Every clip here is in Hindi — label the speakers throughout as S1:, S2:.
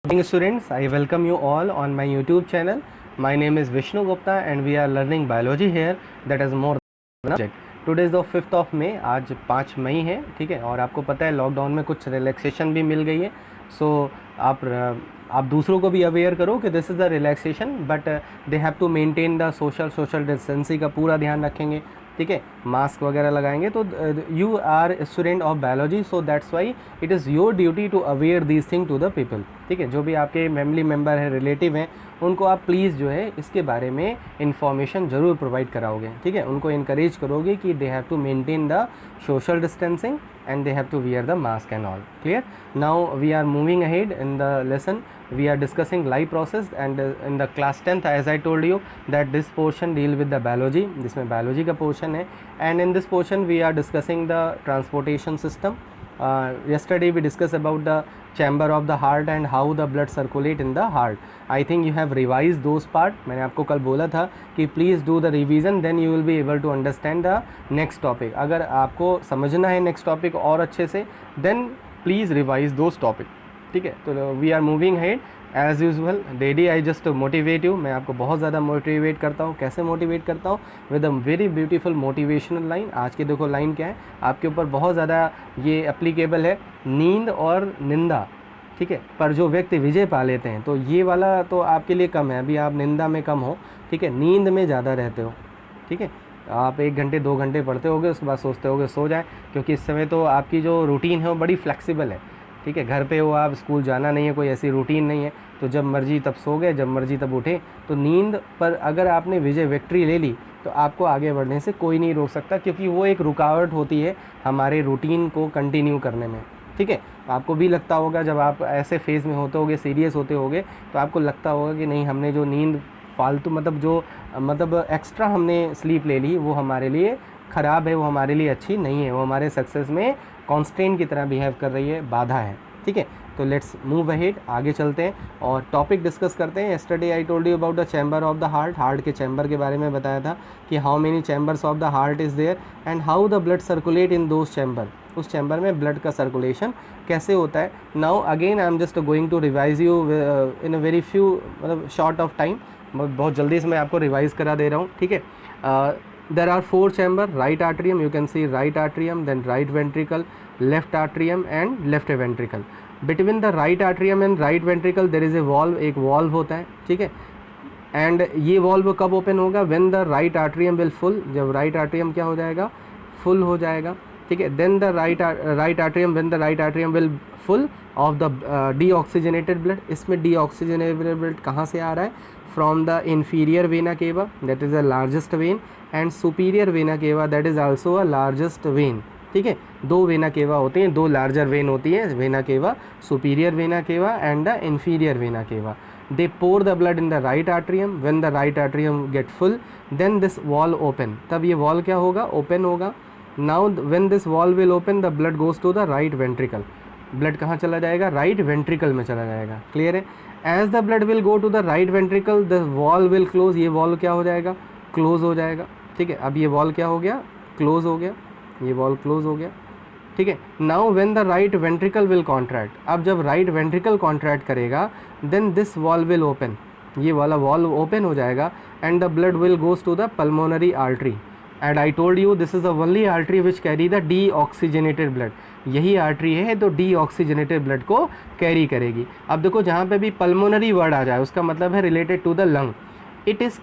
S1: Morning students, I welcome you all on my YouTube channel. My name is Vishnu Gupta and we are learning biology here, that is more than a subject. Today is the 5th of May, आज 5 मई है, ठीक है। और आपको पता है लॉकडाउन में कुछ रिलैक्सेशन भी मिल गई है, सो आप दूसरों को भी अवेयर करो कि this is the relaxation, but they have to maintain the social distancing का पूरा ध्यान रखेंगे, ठीक है। मास्क वगैरह लगाएंगे। तो you are student of biology, so that's why it is your duty to aware this thing to the people, ठीक है। जो भी आपके फैमिली मेम्बर हैं, रिलेटिव हैं, उनको आप प्लीज़ जो है इसके बारे में इंफॉर्मेशन ज़रूर प्रोवाइड कराओगे, ठीक है। उनको इनकरेज करोगे कि they have to maintain the social distancing and they have to wear the mask and all. Clear? Now we are moving ahead in the lesson. We are discussing life process and in the class 10th, as I told you that this portion deal with the biology. जिसमें biology का portion है, and in this portion we are discussing the transportation system. Yesterday we discussed about the chamber of the heart and how the blood circulate in the heart. I think you have revised those part. मैंने आपको कल बोला था कि please do the revision, then you will be able to understand the next topic. अगर आपको समझना है next topic और अच्छे से, then please revise those topic, ठीक है। तो we are moving ahead as usual. Daily I just motivate you. मैं आपको बहुत ज़्यादा मोटिवेट करता हूँ। कैसे मोटिवेट करता हूँ? With a very beautiful motivational line. आज की देखो लाइन क्या है, आपके ऊपर बहुत ज़्यादा ये एप्लीकेबल है, नींद और निंदा, ठीक है। पर जो व्यक्ति विजय पा लेते हैं, तो ये वाला तो आपके लिए कम है, अभी आप निंदा में कम हो, ठीक है, नींद में ज़्यादा रहते हो, ठीक है। आप 1 घंटे 2 घंटे पढ़ते होगे, उसके बाद सोचते होगे सो जाए, क्योंकि इस समय तो आपकी जो रूटीन है वो बड़ी फ्लेक्सिबल है, ठीक है। घर पे हो आप, स्कूल जाना नहीं है, कोई ऐसी रूटीन नहीं है, तो जब मर्जी तब सो गए, जब मर्जी तब उठे। तो नींद पर अगर आपने विक्ट्री ले ली, तो आपको आगे बढ़ने से कोई नहीं रोक सकता, क्योंकि वो एक रुकावट होती है हमारे रूटीन को कंटिन्यू करने में, ठीक है। आपको भी लगता होगा जब आप ऐसे फेज़ में होते होगे, सीरियस होते होगे, तो आपको लगता होगा कि नहीं, हमने जो नींद फालतू मतलब एक्स्ट्रा हमने स्लीप ले ली, वो हमारे लिए ख़राब है, वो हमारे लिए अच्छी नहीं है, वो हमारे सक्सेस में कॉन्स्टेंट की तरह बिहेव कर रही है, बाधा है, ठीक है। तो लेट्स मूव अहेड, आगे चलते हैं और टॉपिक डिस्कस करते हैं। Yesterday I told you about the chamber of the heart के चैम्बर के बारे में बताया था कि how many chambers of the heart is there and how the blood circulate in those chamber. उस चैम्बर में ब्लड का सर्कुलेशन कैसे होता है। Now again I am just going to revise you in a very few, मतलब शॉर्ट ऑफ टाइम, बहुत जल्दी से मैं आपको रिवाइज़ करा दे रहा हूँ, ठीक है। there are 4 chamber, right atrium, you can see right atrium, then right ventricle, left atrium and left ventricle. Between the right atrium and right ventricle there is a valve, एक valve होता है, ठीक है। एंड ये valve कब ओपन होगा? when the right atrium will full, जब right atrium क्या हो जाएगा? full हो जाएगा, ठीक है। then the right atrium, when the right atrium will full of the deoxygenated blood, इसमें deoxygenated blood कहाँ से आ रहा है? from the inferior vena cava, that is the largest vein, and superior vena cava, that is also a largest vein, ठीक है। 2 वेना केवा होते हैं, 2 लार्जर वेन होती है, vena cava, superior vena cava and the inferior vena cava. They pour the blood in the right atrium, when the right atrium get full then this wall open, तब ये वॉल क्या होगा? ओपन होगा। Now when this wall will open the blood goes to the right ventricle, blood कहाँ चला जाएगा? राइट वेंट्रिकल में चला जाएगा, क्लियर है। As the blood will go to the right ventricle the wall will close, ये वॉल क्या हो जाएगा? क्लोज हो जाएगा, ठीक है। अब ये वॉल क्या हो गया? क्लोज हो गया, ये वॉल क्लोज हो गया, ठीक है। Now when the right ventricle will contract, अब जब राइट वेंट्रिकल कॉन्ट्रैक्ट करेगा then this wall will open, ये वाला वॉल ओपन हो जाएगा and the blood will goes to the pulmonary artery and I told you this is the only artery which carry the deoxygenated blood, यही आर्टरी है तो डीऑक्सीजनेटेड ब्लड को कैरी करेगी। अब देखो जहाँ पे भी पल्मोनरी वर्ड आ जाए उसका मतलब है related to the lung, it is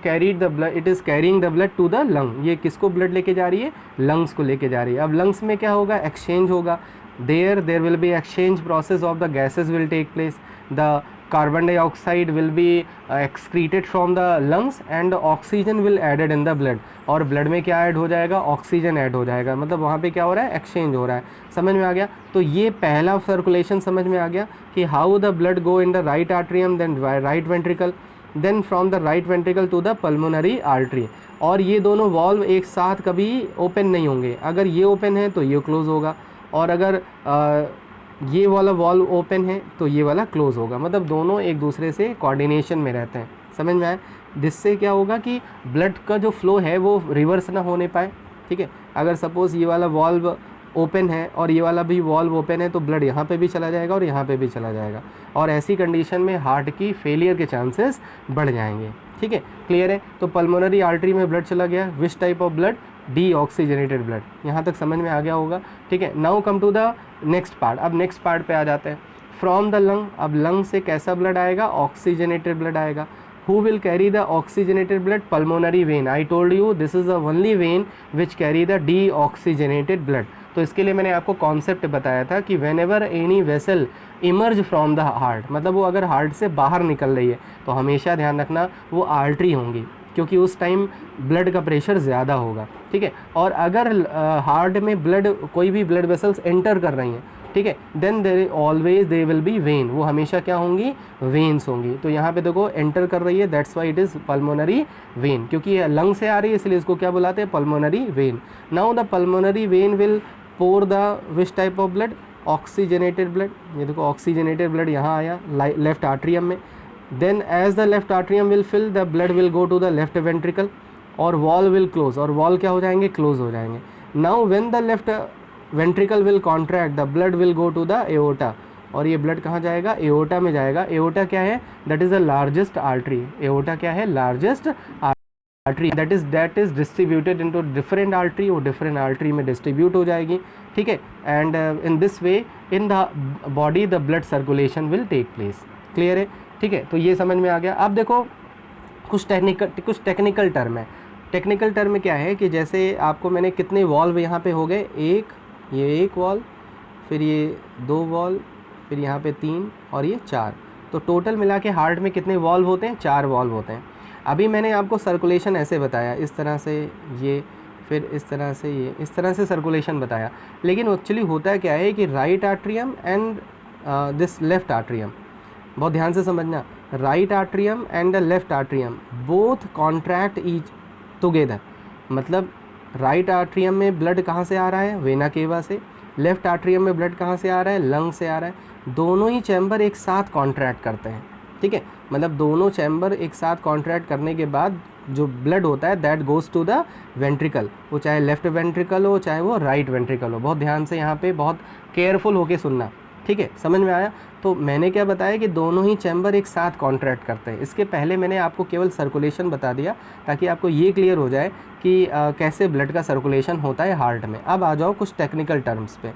S1: carried the blood, it is carrying the blood to the lung, ये किसको ब्लड लेके जा रही है? लंग्स को लेके जा रही है। अब लंग्स में क्या होगा? एक्सचेंज होगा, there will be exchange process of the gases will take place, the carbon dioxide will be excreted from the lungs and oxygen will added in the blood, और ब्लड में क्या ऐड हो जाएगा? ऑक्सीजन ऐड हो जाएगा, मतलब वहाँ पे क्या हो रहा है? एक्सचेंज हो रहा है। समझ में आ गया? तो ये पहला सर्कुलेशन समझ में आ गया कि how the blood go in the right atrium then right ventricle then from the right ventricle to the pulmonary artery. और ये दोनों वॉल्व एक साथ कभी ओपन नहीं होंगे, अगर ये ओपन है तो ये क्लोज होगा, और अगर ये वाला वॉल्व ओपन है तो ये वाला क्लोज होगा, मतलब दोनों एक दूसरे से कोऑर्डिनेशन में रहते हैं। समझ में आए? जिससे क्या होगा कि ब्लड का जो फ्लो है वो रिवर्स ना होने पाए, ठीक है। अगर सपोज़ ये वाला वॉल्व ओपन है और ये वाला भी वॉल्व ओपन है, तो ब्लड यहाँ पे भी चला जाएगा और यहाँ पे भी चला जाएगा, और ऐसी कंडीशन में हार्ट की फेलियर के चांसेस बढ़ जाएंगे। ठीक है, क्लियर है। तो पल्मोनरी आर्टरी में ब्लड चला गया, which type of blood, deoxygenated blood. यहाँ तक समझ में आ गया होगा। ठीक है, now come to the next part. अब नेक्स्ट पार्ट पे आ जाते हैं। फ्रॉम द लंग, अब लंग से कैसा ब्लड आएगा, ऑक्सीजनेटेड ब्लड आएगा। Who will carry the oxygenated blood? Pulmonary vein. I told you this is the only vein which carry the deoxygenated blood. तो इसके लिए मैंने आपको कॉन्सेप्ट बताया था कि whenever any vessel emerge from the heart, मतलब वो अगर हार्ट से बाहर निकल रही है तो हमेशा ध्यान रखना वो आर्टरी होंगी, क्योंकि उस टाइम ब्लड का प्रेशर ज़्यादा होगा। ठीक है, और अगर हार्ट में ब्लड, कोई भी ब्लड वेसल्स एंटर कर रही हैं, ठीक है, then there always they will be vein, वो हमेशा क्या होंगी, वेन्स होंगी। तो यहाँ पे देखो एंटर कर रही है, that's why it is pulmonary vein, क्योंकि ये लंग से आ रही है इसलिए इसको क्या बुलाते हैं, pulmonary vein. Now the pulmonary vein will pour the which type of blood, oxygenated blood. ये देखो ऑक्सीजनेटेड ब्लड यहाँ आया लेफ्ट आर्ट्रियम में। Then as the left atrium will fill, the blood will go to the left ventricle और वॉल विल क्लोज, और वॉल क्या हो जाएंगे, क्लोज हो जाएंगे। Now when the left ventricle will contract, the blood will go to the aorta, और ये ब्लड कहाँ जाएगा, एओर्टा में जाएगा। एओर्टा क्या है, that is the largest artery. Aorta क्या है, largest artery, that is distributed into different artery, वो डिफरेंट आर्टरी में डिस्ट्रीब्यूट हो जाएगी। ठीक है, and in this way in the body the blood circulation will take place. Clear है। ठीक है, तो ये समझ में आ गया। अब देखो कुछ टेक्निकल टर्म है। टेक्निकल टर्म क्या है कि जैसे आपको मैंने कितने वॉल्व यहाँ पे हो गए, ये एक वॉल्व, फिर ये 2 वॉल्व, फिर यहाँ पे 3 और ये 4, तो टोटल मिला के हार्ट में कितने वॉल्व होते हैं, 4 वॉल्व होते हैं। अभी मैंने आपको सर्कुलेशन ऐसे बताया, इस तरह से ये, फिर इस तरह से ये, इस तरह से सर्कुलेशन बताया। लेकिन एक्चुअली होता क्या है कि right atrium and this left atrium, बहुत ध्यान से समझना, right atrium and the left atrium both contract each together. मतलब राइट आर्ट्रियम में ब्लड कहाँ से आ रहा है, वेना केवा से। लेफ्ट आर्ट्रियम में ब्लड कहाँ से आ रहा है, लंग से आ रहा है। दोनों ही चैम्बर एक साथ कॉन्ट्रैक्ट करते हैं। ठीक है, मतलब दोनों चैम्बर एक साथ कॉन्ट्रैक्ट करने के बाद जो ब्लड होता है that goes to the ventricle, वो चाहे लेफ्ट वेंट्रिकल हो चाहे वो राइट वेंट्रिकल हो। बहुत ध्यान से यहाँ पे बहुत केयरफुल होके सुनना। ठीक है, समझ में आया। तो मैंने क्या बताया कि दोनों ही चैम्बर एक साथ कॉन्ट्रैक्ट करते हैं। इसके पहले मैंने आपको केवल सर्कुलेशन बता दिया ताकि आपको ये क्लियर हो जाए कि कैसे ब्लड का सर्कुलेशन होता है हार्ट में। अब आ जाओ कुछ टेक्निकल टर्म्स पे,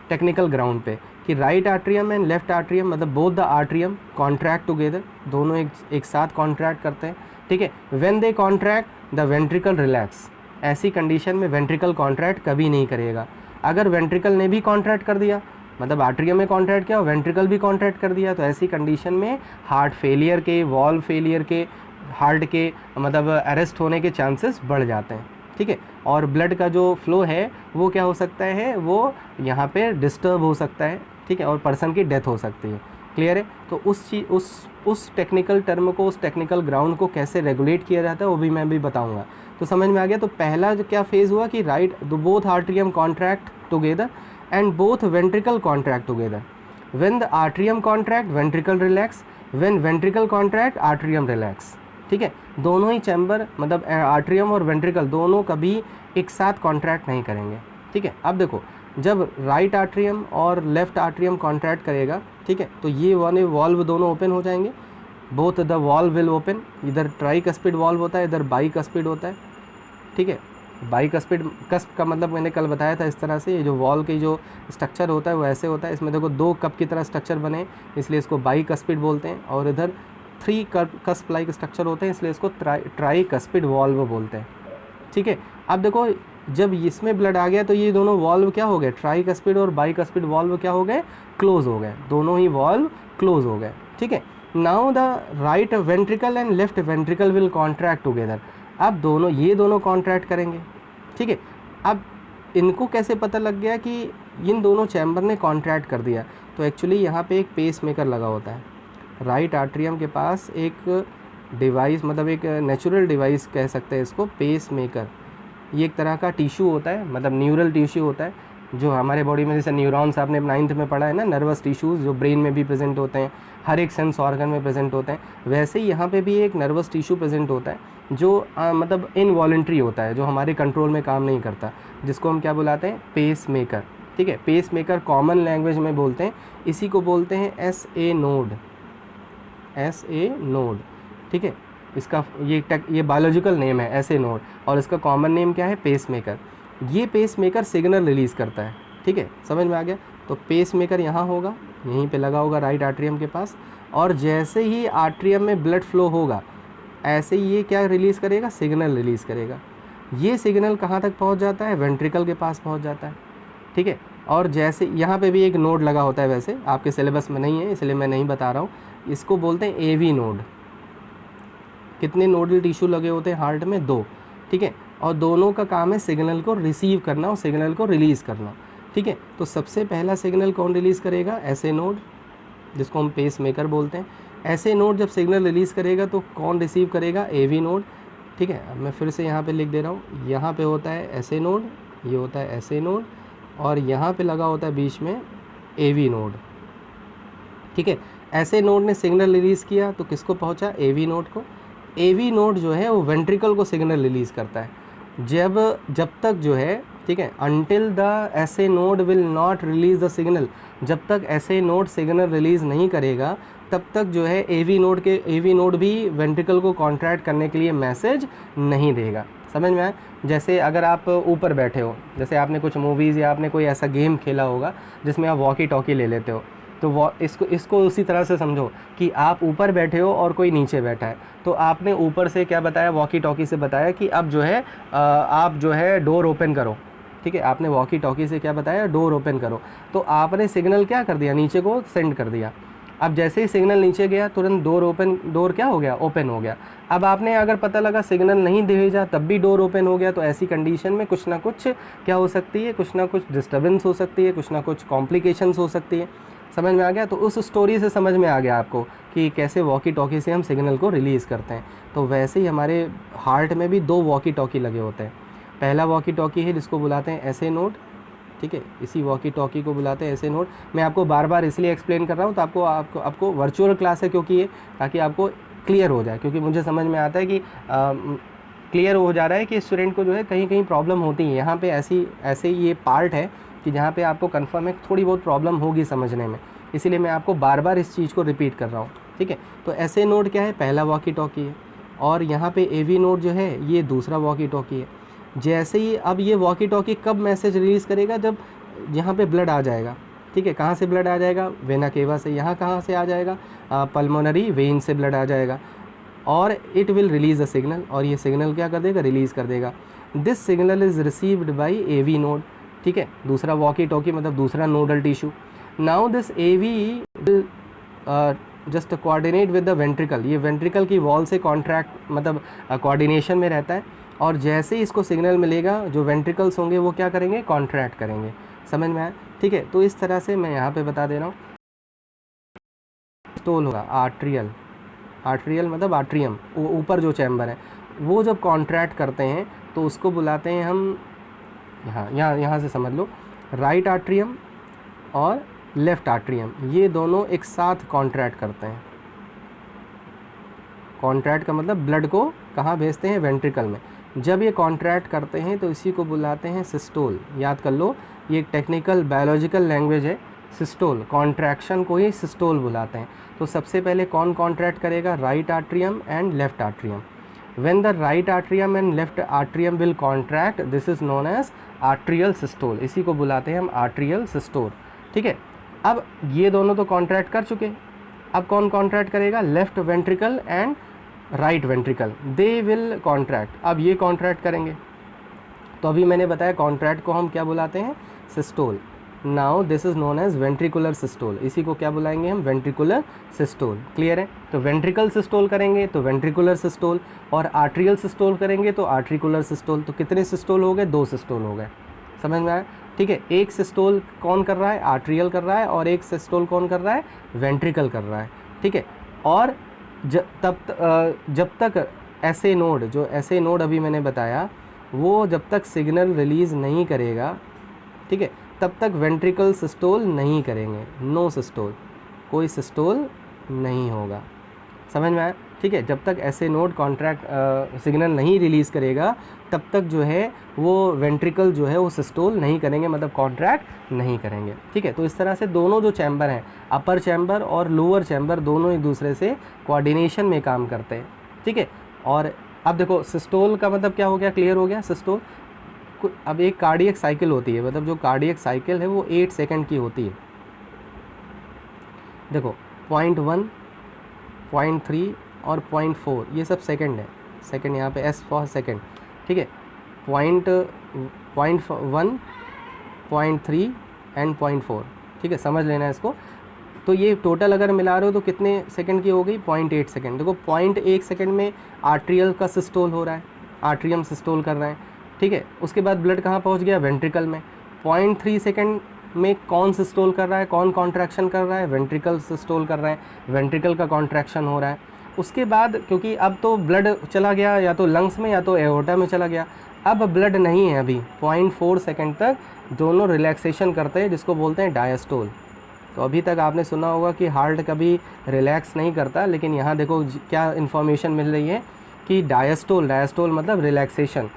S1: टेक्निकल ग्राउंड पे, कि right atrium and left atrium, मतलब both the atrium contract together, दोनों एक साथ कॉन्ट्रैक्ट करते हैं। ठीक है, when they contract the ventricle relax, ऐसी कंडीशन में वेंट्रिकल कॉन्ट्रैक्ट कभी नहीं करेगा। अगर वेंट्रिकल ने भी कॉन्ट्रैक्ट कर दिया, मतलब आर्ट्रियम में कॉन्ट्रैक्ट किया, वेंट्रिकल भी कॉन्ट्रैक्ट कर दिया, तो ऐसी कंडीशन में हार्ट फेलियर के, वॉल्व फेलियर के, हार्ट के मतलब अरेस्ट होने के चांसेस बढ़ जाते हैं। ठीक है, और ब्लड का जो फ्लो है वो क्या हो सकता है, वो यहाँ पे डिस्टर्ब हो सकता है। ठीक है, और पर्सन की डेथ हो सकती है। क्लियर है। तो उस टेक्निकल टर्म को, उस टेक्निकल ग्राउंड को कैसे रेगुलेट किया जाता है वो भी मैं भी बताऊँगा। तो समझ में आ गया। तो पहला जो क्या फेज़ हुआ कि right both atrium contract together and both ventricle contract together. When the atrium contract, ventricle relax. When ventricle contract, atrium relax. ठीक है, दोनों ही चैम्बर मतलब आर्ट्रियम और वेंट्रिकल दोनों कभी एक साथ कॉन्ट्रैक्ट नहीं करेंगे। ठीक है, अब देखो जब राइट आर्ट्रियम और लेफ्ट आर्ट्रियम कॉन्ट्रैक्ट करेगा, ठीक है, तो ये वाले वॉल्व दोनों ओपन हो जाएंगे। Both the valve will open, इधर ट्राइकस्पिड वॉल्व होता है, इधर बाइकस्पिड होता है। ठीक है, बाइकस्पिड, कस्प का मतलब मैंने कल बताया था इस तरह से, ये जो वॉल की जो स्ट्रक्चर होता है वो ऐसे होता है। इसमें देखो 2 कप की तरह स्ट्रक्चर बने, इसलिए इसको बाइकस्पिड बोलते हैं। और इधर 3 कस्प लाइक स्ट्रक्चर होते हैं, इसलिए इसको ट्राइकस्पिड वॉल्व बोलते हैं। ठीक है, अब देखो जब इसमें ब्लड आ गया तो ये दोनों वॉल्व क्या हो गए, ट्राइकस्पिड और बाइकस्पिड वॉल्व क्या हो गए, क्लोज हो गए, दोनों ही वॉल्व क्लोज हो गए। ठीक है, now the right ventricle and left ventricle will contract together. अब ये दोनों कॉन्ट्रैक्ट करेंगे। ठीक है, अब इनको कैसे पता लग गया कि इन दोनों चैम्बर ने कॉन्ट्रैक्ट कर दिया, तो एक्चुअली यहाँ पे एक पेस मेकर लगा होता है। राइट आर्ट्रियम के पास एक डिवाइस, मतलब एक नेचुरल डिवाइस कह सकते हैं इसको, पेस मेकर। ये एक तरह का टिश्यू होता है, मतलब न्यूरल टिश्यू होता है जो हमारे बॉडी में, जैसे न्यूरॉन्स आपने 9th में पढ़ा है ना, नर्वस टिश्यूज़ जो ब्रेन में भी प्रेजेंट होते हैं, हर एक सेंस ऑर्गन में प्रेजेंट होते हैं, वैसे ही यहाँ पे भी एक नर्वस टिश्यू प्रेजेंट होता है जो मतलब इनवॉलंटरी होता है, जो हमारे कंट्रोल में काम नहीं करता, जिसको हम क्या बुलाते हैं, पेस मेकर। ठीक है। पेस मेकर कॉमन लैंग्वेज में बोलते हैं, इसी को बोलते हैं S A node, S A node, ठीक है। इसका ये बायोलॉजिकल नेम है एस ए नोड, और इसका कॉमन नेम क्या है, पेस मेकर। ये पेस मेकर सिग्नल रिलीज़ करता है, ठीक है, समझ में आ गया। तो पेस मेकर यहाँ होगा, यहीं पे लगा होगा राइट आर्ट्रियम के पास, और जैसे ही आर्ट्रियम में ब्लड फ्लो होगा ऐसे ही ये क्या रिलीज़ करेगा, सिग्नल रिलीज़ करेगा। ये सिग्नल कहाँ तक पहुँच जाता है, वेंट्रिकल के पास पहुँच जाता है, ठीक है। और जैसे यहाँ पे भी एक नोड लगा होता है, वैसे आपके सिलेबस में नहीं है इसलिए मैं नहीं बता रहा हूँ, इसको बोलते हैं एवी नोड। कितने नोडल टिश्यू लगे होते हैं हार्ट में, 2, ठीक है। और दोनों का काम है सिग्नल को रिसीव करना और सिग्नल को रिलीज़ करना, ठीक है। तो सबसे पहला सिग्नल कौन रिलीज़ करेगा, ऐसे नोड, जिसको हम पेस मेकर बोलते हैं। ऐसे नोड जब सिग्नल रिलीज़ करेगा तो कौन रिसीव करेगा, एवी नोड, ठीक है। अब मैं फिर से यहाँ पे लिख दे रहा हूँ, यहाँ पे होता है ऐसे नोड, ये होता है ऐसे नोड, और यहाँ पे लगा होता है बीच में एवी नोड, ठीक है। ऐसे नोड ने सिग्नल रिलीज़ किया तो किसको पहुँचा, एवी नोड को। एवी नोड जो है वो वेंट्रिकल को सिग्नल रिलीज़ करता है। जब तक जो है, ठीक है, अनटिल द ऐसे node will not release the signal, जब तक ऐसे नोड सिग्नल रिलीज़ नहीं करेगा तब तक जो है एवी नोड भी वेंट्रिकल को कॉन्ट्रैक्ट करने के लिए मैसेज नहीं देगा। समझ में आया। जैसे अगर आप ऊपर बैठे हो, जैसे आपने कुछ मूवीज़ या आपने कोई ऐसा गेम खेला होगा जिसमें आप वॉकी टॉकी ले लेते हो, तो वो इसको उसी तरह से समझो कि आप ऊपर बैठे हो और कोई नीचे बैठा है, तो आपने ऊपर से क्या बताया, वॉकी टॉकी से बताया कि अब जो है आप जो है डोर ओपन करो, ठीक है। आपने वॉकी टॉकी से क्या बताया, डोर ओपन करो, तो आपने सिग्नल क्या कर दिया, नीचे को सेंड कर दिया। अब जैसे ही सिग्नल नीचे गया तुरंत डोर क्या हो गया, ओपन हो गया। अब आपने अगर पता लगा सिग्नल नहीं भेजा तब भी डोर ओपन हो गया, तो ऐसी कंडीशन में कुछ ना कुछ क्या हो सकती है, कुछ ना कुछ डिस्टर्बेंस हो सकती है, कुछ ना कुछ कॉम्प्लिकेशंस हो सकती है। समझ में आ गया। तो उस स्टोरी से समझ में आ गया आपको कि कैसे वॉकी टॉकी से हम सिग्नल को रिलीज़ करते हैं। तो वैसे ही हमारे हार्ट में भी 2 वॉकी टॉकी लगे होते हैं। पहला वॉकी टॉकी है जिसको बुलाते हैं ऐसे नोड, ठीक है, इसी वॉकी टॉकी को बुलाते हैं ऐसे नोड। मैं आपको बार बार इसलिए एक्सप्लेन कर रहा हूँ, तो आपको वर्चुअल क्लास है क्योंकि ये, ताकि आपको क्लियर हो जाए, क्योंकि मुझे समझ में आता है कि क्लियर हो जा रहा है कि स्टूडेंट को जो है कहीं प्रॉब्लम होती है। यहाँ पे ऐसे ये पार्ट है कि जहाँ पे आपको कंफर्म है थोड़ी बहुत प्रॉब्लम होगी समझने में, इसीलिए मैं आपको बार बार इस चीज़ को रिपीट कर रहा हूँ, ठीक है। तो ऐसे नोड क्या है, पहला वॉकी टॉकी है, और यहाँ पे एवी नोड जो है ये दूसरा वॉकी टॉकी है। जैसे ही अब ये वॉकी टॉकी कब मैसेज रिलीज़ करेगा, जब यहाँ पे ब्लड आ जाएगा, ठीक है। कहाँ से ब्लड आ जाएगा, वेना केवा से। यहाँ कहाँ से आ जाएगा, पल्मोनरी वेन से ब्लड आ जाएगा, और it will release a signal, और ये सिग्नल क्या कर देगा, रिलीज़ कर देगा। This signal is received by AV node, ठीक है, दूसरा वॉकी टॉकी मतलब दूसरा nodal tissue. Now this AV will just coordinate with the ventricle, ये वेंट्रिकल की वॉल से कॉन्ट्रैक्ट मतलब कोऑर्डिनेशन में रहता है, और जैसे ही इसको सिग्नल मिलेगा जो वेंट्रिकल्स होंगे वो क्या करेंगे, कॉन्ट्रैक्ट करेंगे। समझ में आया, ठीक है। तो इस तरह से मैं यहाँ पे बता दे रहा हूँ। स्टोल होगा आर्ट्रियल मतलब आर्ट्रियम, ऊपर जो चैम्बर है वो जब कॉन्ट्रैक्ट करते हैं तो उसको बुलाते हैं हम, यहाँ से समझ लो, राइट आर्ट्रियम और लेफ़्ट आर्ट्रियम, ये दोनों एक साथ कॉन्ट्रैक्ट करते हैं। कॉन्ट्रैक्ट का मतलब ब्लड को कहाँ भेजते हैं, वेंट्रिकल में। जब ये कॉन्ट्रैक्ट करते हैं तो इसी को बुलाते हैं सिस्टोल। याद कर लो, ये एक टेक्निकल बायोलॉजिकल लैंग्वेज है, सिस्टोल, कॉन्ट्रैक्शन को ही सिस्टोल बुलाते हैं। तो सबसे पहले कौन कॉन्ट्रैक्ट करेगा, right atrium and left atrium. When the right atrium and left atrium will contract, this is known as atrial systole, इसी को बुलाते हैं हम आर्ट्रियल सिस्टोल, ठीक है। अब ये दोनों तो कॉन्ट्रैक्ट कर चुके, अब कौन कॉन्ट्रैक्ट करेगा, left ventricle and right ventricle, they will contract. अब ये कॉन्ट्रैक्ट करेंगे, तो अभी मैंने बताया कॉन्ट्रैक्ट को हम क्या बुलाते हैं, systole. Now this is known as ventricular systole, इसी को क्या बुलाएंगे हम, वेंट्रिकुलर सिस्टोल। क्लियर है। तो वेंट्रिकल सिस्टोल करेंगे तो वेंट्रिकुलर सिस्टोल, और आर्ट्रियल सिस्टोल करेंगे तो आर्ट्रिकुलर सिस्टोल। तो कितने सिस्टोल हो गए, 2 सिस्टोल हो गए। समझ में आया, ठीक है। एक सिस्टोल कौन कर रहा है, आर्ट्रियल कर रहा है, और एक सिस्टोल कौन कर रहा है, वेंट्रिकल कर रहा है, ठीक है। और जब तक ऐसे नोड, जो ऐसे नोड अभी मैंने बताया, वो जब तक सिग्नल रिलीज़ नहीं करेगा, ठीक है, तब तक वेंट्रिकल सिस्टोल नहीं करेंगे। नो सिस्टोल, कोई सिस्टोल नहीं होगा। समझ में आया? ठीक है, जब तक ऐसे नोड कॉन्ट्रैक्ट सिग्नल नहीं रिलीज़ करेगा तब तक जो है वो वेंट्रिकल जो है वो सिस्टोल नहीं करेंगे, मतलब कॉन्ट्रैक्ट नहीं करेंगे। ठीक है, तो इस तरह से दोनों जो चैम्बर हैं, अपर चैम्बर और लोअर चैम्बर, दोनों एक दूसरे से कोऑर्डिनेशन में काम करते हैं। ठीक है, और अब देखो सिस्टोल का मतलब क्या हो गया, क्लियर हो गया सिस्टोल। अब एक कार्डियक साइकिल होती है, मतलब जो कार्डियक साइकिल है वो 8 सेकंड की होती है। देखो 0.1, 0.3 और 0.4 ये सब सेकंड है, सेकंड यहाँ पे एस फॉर सेकंड। ठीक है, 0.1, 0.3 एंड 0.4। ठीक है, समझ लेना है इसको। तो ये टोटल अगर मिला रहे हो तो कितने सेकंड की हो गई, 0.8 सेकंड। देखो 0.1 सेकंड में आर्ट्रियल का सिस्टोल हो रहा है, आर्ट्रियम सिस्टोल कर रहे हैं। ठीक है, उसके बाद ब्लड कहाँ पहुँच गया, वेंट्रिकल में। 0.3 सेकंड में कौन सिस्टोल कर रहा है, कौन कॉन्ट्रैक्शन कर रहा है, वेंट्रिकल सिस्टोल कर रहे हैं, वेंट्रिकल का कॉन्ट्रैक्शन हो रहा है। उसके बाद क्योंकि अब तो ब्लड चला गया या तो लंग्स में या तो एओर्टा में चला गया, अब ब्लड नहीं है अभी, 0.4 सेकंड तक दोनों रिलैक्सेशन करते हैं, जिसको बोलते हैं डायस्टोल। तो अभी तक आपने सुना होगा कि हार्ट कभी रिलैक्स नहीं करता, लेकिन यहाँ देखो क्या इन्फॉर्मेशन मिल रही है कि डायस्टोल, डायस्टोल मतलब रिलैक्सेशन।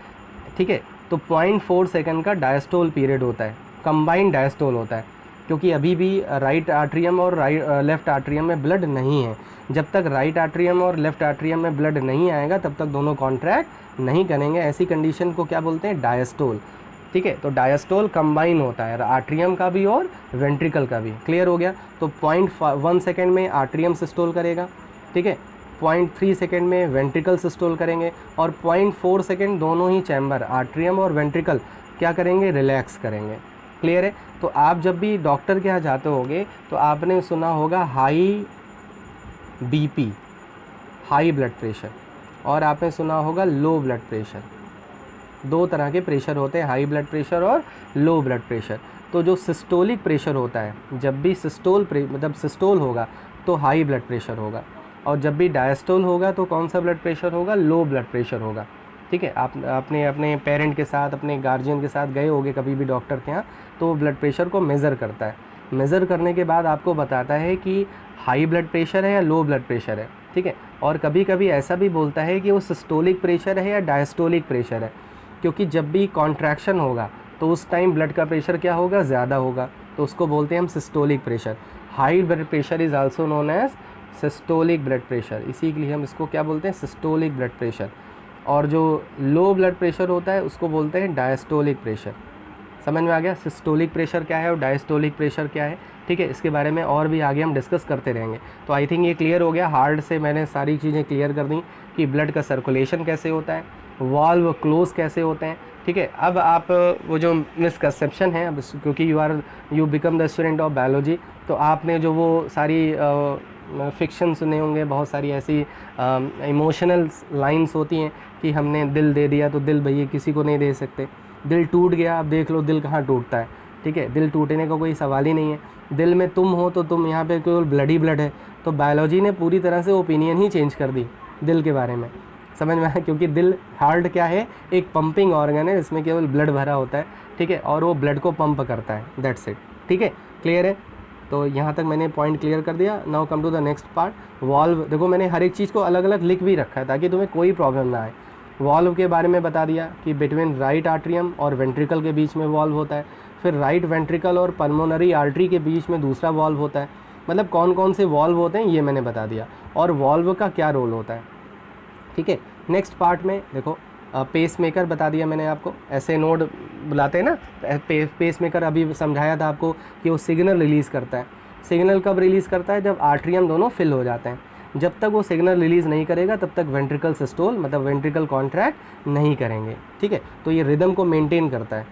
S1: ठीक है, तो 0.4 सेकंड का डायस्टोल पीरियड होता है, कंबाइंड डायस्टोल होता है, क्योंकि अभी भी राइट आर्ट्रियम और लेफ़्ट आर्ट्रियम में ब्लड नहीं है। जब तक राइट आर्ट्रियम और लेफ़्ट आर्ट्रियम में ब्लड नहीं आएगा तब तक दोनों कॉन्ट्रैक्ट नहीं करेंगे। ऐसी कंडीशन को क्या बोलते हैं, डायस्टोल। ठीक है, तो डायस्टोल कंबाइन होता है आर्ट्रियम का भी और वेंट्रिकल का भी। क्लियर हो गया? तो 0.1 सेकेंड में आर्ट्रियम सिस्टोल करेगा। ठीक है, 0.3 सेकेंड में वेंट्रिकल सिस्टोल करेंगे, और 0.4 सेकेंड दोनों ही चैम्बर आर्ट्रियम और वेंट्रिकल क्या करेंगे, रिलैक्स करेंगे। क्लियर है? तो आप जब भी डॉक्टर के यहाँ जाते होगे तो आपने सुना होगा high BP, high blood pressure, और आपने सुना होगा लो ब्लड प्रेशर। दो तरह के प्रेशर होते हैं, हाई ब्लड प्रेशर और लो ब्लड प्रेशर। तो जो सिस्टोलिक प्रेशर होता है, जब भी मतलब सिस्टोल होगा तो हाई ब्लड प्रेशर होगा, और जब भी डायस्टोल होगा तो कौन सा ब्लड प्रेशर होगा, लो ब्लड प्रेशर होगा। ठीक है, आप अपने पेरेंट के साथ, अपने गार्जियन के साथ गए होगे कभी भी डॉक्टर के यहाँ, तो ब्लड प्रेशर को मेज़र करता है। मेज़र करने के बाद आपको बताता है कि हाई ब्लड प्रेशर है या लो ब्लड प्रेशर है। ठीक है, और कभी कभी ऐसा भी बोलता है कि वो सिस्टोलिक प्रेशर है या डायस्टोलिक प्रेशर है, क्योंकि जब भी कॉन्ट्रैक्शन होगा तो उस टाइम ब्लड का प्रेशर क्या होगा, ज़्यादा होगा, तो उसको बोलते हैं हम systolic pressure. High blood pressure is also known as systolic blood pressure, इसी के लिए हम इसको क्या बोलते हैं, सिस्टोलिक ब्लड प्रेशर। और जो लो ब्लड प्रेशर होता है उसको बोलते हैं डायस्टोलिक प्रेशर। समझ में आ गया सिस्टोलिक प्रेशर क्या है और डायस्टोलिक प्रेशर क्या है? ठीक है, इसके बारे में और भी आगे हम डिस्कस करते रहेंगे। तो आई थिंक ये क्लियर हो गया, हार्ट से मैंने सारी चीज़ें क्लियर कर दी कि ब्लड का सर्कुलेशन कैसे होता है, वाल्व क्लोज कैसे होते हैं। ठीक है, अब आप वो जो मिसकंसेप्शन है, अब क्योंकि you become the student of biology, तो आपने जो वो सारी फिक्शन सुने होंगे, बहुत सारी ऐसी इमोशनल लाइंस होती हैं कि हमने दिल दे दिया तो दिल भैया किसी को नहीं दे सकते, दिल टूट गया, अब देख लो दिल कहाँ टूटता है। ठीक है, दिल टूटने का कोई सवाल ही नहीं है, दिल में तुम हो तो तुम यहाँ पे केवल ब्लड ही ब्लड है। तो बायोलॉजी ने पूरी तरह से ओपिनियन ही चेंज कर दी दिल के बारे में। समझ में आया? क्योंकि दिल, हार्ट क्या है, एक पंपिंग ऑर्गन है, इसमें केवल ब्लड भरा होता है। ठीक है, और वो ब्लड को पंप करता है, दैट्स इट। ठीक है, क्लियर है? तो यहाँ तक मैंने पॉइंट क्लियर कर दिया। Now come to the next part, valve. देखो मैंने हर एक चीज़ को अलग अलग लिख भी रखा है ताकि तुम्हें कोई प्रॉब्लम ना आए। वाल्व के बारे में बता दिया कि बिटवीन राइट आर्ट्रियम और वेंट्रिकल के बीच में वाल्व होता है, फिर राइट वेंट्रिकल और पल्मोनरी आर्टरी के बीच में दूसरा वाल्व होता है। मतलब कौन कौन से वाल्व होते हैं ये मैंने बता दिया, और वाल्व का क्या रोल होता है। ठीक है, नेक्स्ट पार्ट में देखो पेस मेकर बता दिया मैंने आपको, ऐसे नोड बुलाते हैं ना, पेस मेकर अभी समझाया था आपको कि वो सिग्नल रिलीज़ करता है। सिग्नल कब रिलीज़ करता है? जब आर्ट्रियम दोनों फिल हो जाते हैं। जब तक वो सिग्नल रिलीज़ नहीं करेगा तब तक वेंट्रिकल सिस्टोल मतलब वेंट्रिकल कॉन्ट्रैक्ट नहीं करेंगे। ठीक है, तो ये रिदम को मेंटेन करता है,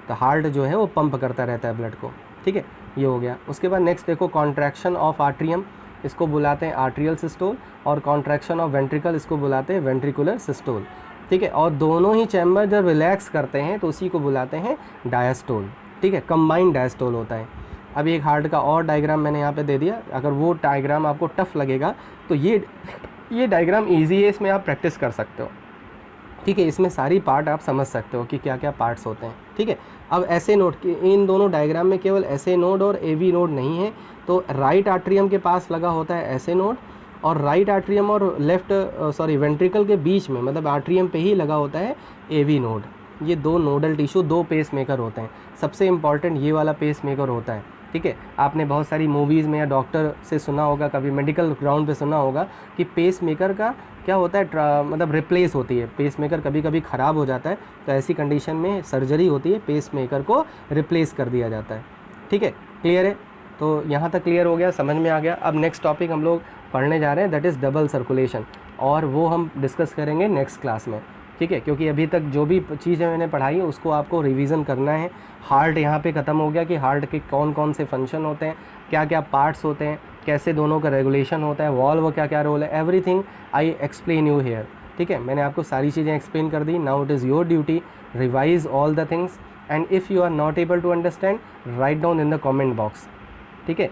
S1: तो हार्ट जो है वो पंप करता रहता है ब्लड को। ठीक है, ये हो गया। उसके बाद नेक्स्ट देखो कॉन्ट्रैक्शन ऑफ आर्ट्रियम, इसको बुलाते हैं आर्ट्रियल सिस्टोल, और कॉन्ट्रैक्शन ऑफ वेंट्रिकल इसको बुलाते हैं वेंट्रिकुलर सिस्टोल। ठीक है, और दोनों ही चैम्बर जब रिलैक्स करते हैं तो उसी को बुलाते हैं डायस्टोल। ठीक है, कंबाइंड डायस्टोल होता है। अभी एक हार्ट का और डायग्राम मैंने यहाँ पे दे दिया, अगर वो डायग्राम आपको टफ लगेगा तो ये डायग्राम ईजी है, इसमें आप प्रैक्टिस कर सकते हो। ठीक है, इसमें सारी पार्ट आप समझ सकते हो कि क्या क्या पार्ट्स होते हैं। ठीक है, अब ऐसे नोड, इन दोनों डायग्राम में केवल ऐसे नोड और एवी नोड नहीं है, तो राइट आर्ट्रियम के पास लगा होता है ऐसे नोड, और राइट आर्ट्रियम और लेफ्ट वेंट्रिकल के बीच में, मतलब आर्ट्रियम पे ही लगा होता है एवी नोड। ये दो नोडल टिश्यू, दो पेस मेकर होते हैं। सबसे इम्पॉर्टेंट ये वाला पेस मेकर होता है, ठीक है। आपने बहुत सारी मूवीज़ में या डॉक्टर से सुना होगा, कभी मेडिकल ग्राउंड पे सुना होगा कि पेस मेकर का क्या होता है, मतलब रिप्लेस होती है। पेस मेकर कभी कभी ख़राब हो जाता है, तो ऐसी कंडीशन में सर्जरी होती है, पेस मेकर को रिप्लेस कर दिया जाता है, ठीक है। क्लियर है? तो यहाँ तक क्लियर हो गया, समझ में आ गया। अब नेक्स्ट टॉपिक हम लोग पढ़ने जा रहे हैं, दैट इज़ डबल सर्कुलेशन, और वो हम डिस्कस करेंगे नेक्स्ट क्लास में, ठीक है। क्योंकि अभी तक जो भी चीज़ें मैंने पढ़ाई उसको आपको रिवीजन करना है। हार्ट यहाँ पे ख़त्म हो गया कि हार्ट के कौन कौन से फंक्शन होते हैं, क्या क्या पार्ट्स होते हैं, कैसे दोनों का रेगुलेशन होता है, वॉल्व क्या क्या रोल है, everything I explain you here, ठीक है। मैंने आपको सारी चीज़ें एक्सप्लेन कर दी। Now it is your duty, revise all the things, and if you are not able to understand, write down in the comment box, ठीक है।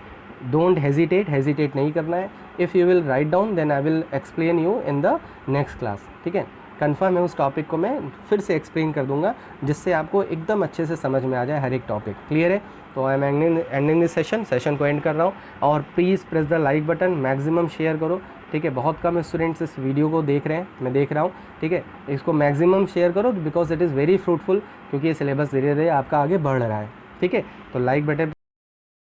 S1: डोंट हेजिटेट नहीं करना है। If you will write down then I will explain you in the next class, ठीक है। कन्फर्म है, उस टॉपिक को मैं फिर से एक्सप्लेन कर दूंगा जिससे आपको एकदम अच्छे से समझ में आ जाए हर एक टॉपिक। क्लियर है? तो I am ending this session को एंड कर रहा हूँ। और please press the like button, maximum share करो, ठीक है। बहुत कम स्टूडेंट्स इस वीडियो को देख रहे हैं, मैं देख रहा हूँ, ठीक है। इसको मैक्सिमम शेयर करो because it is very fruitful, क्योंकि ये सिलेबस धीरे धीरे आपका आगे बढ़ रहा है, ठीक है। तो लाइक बटन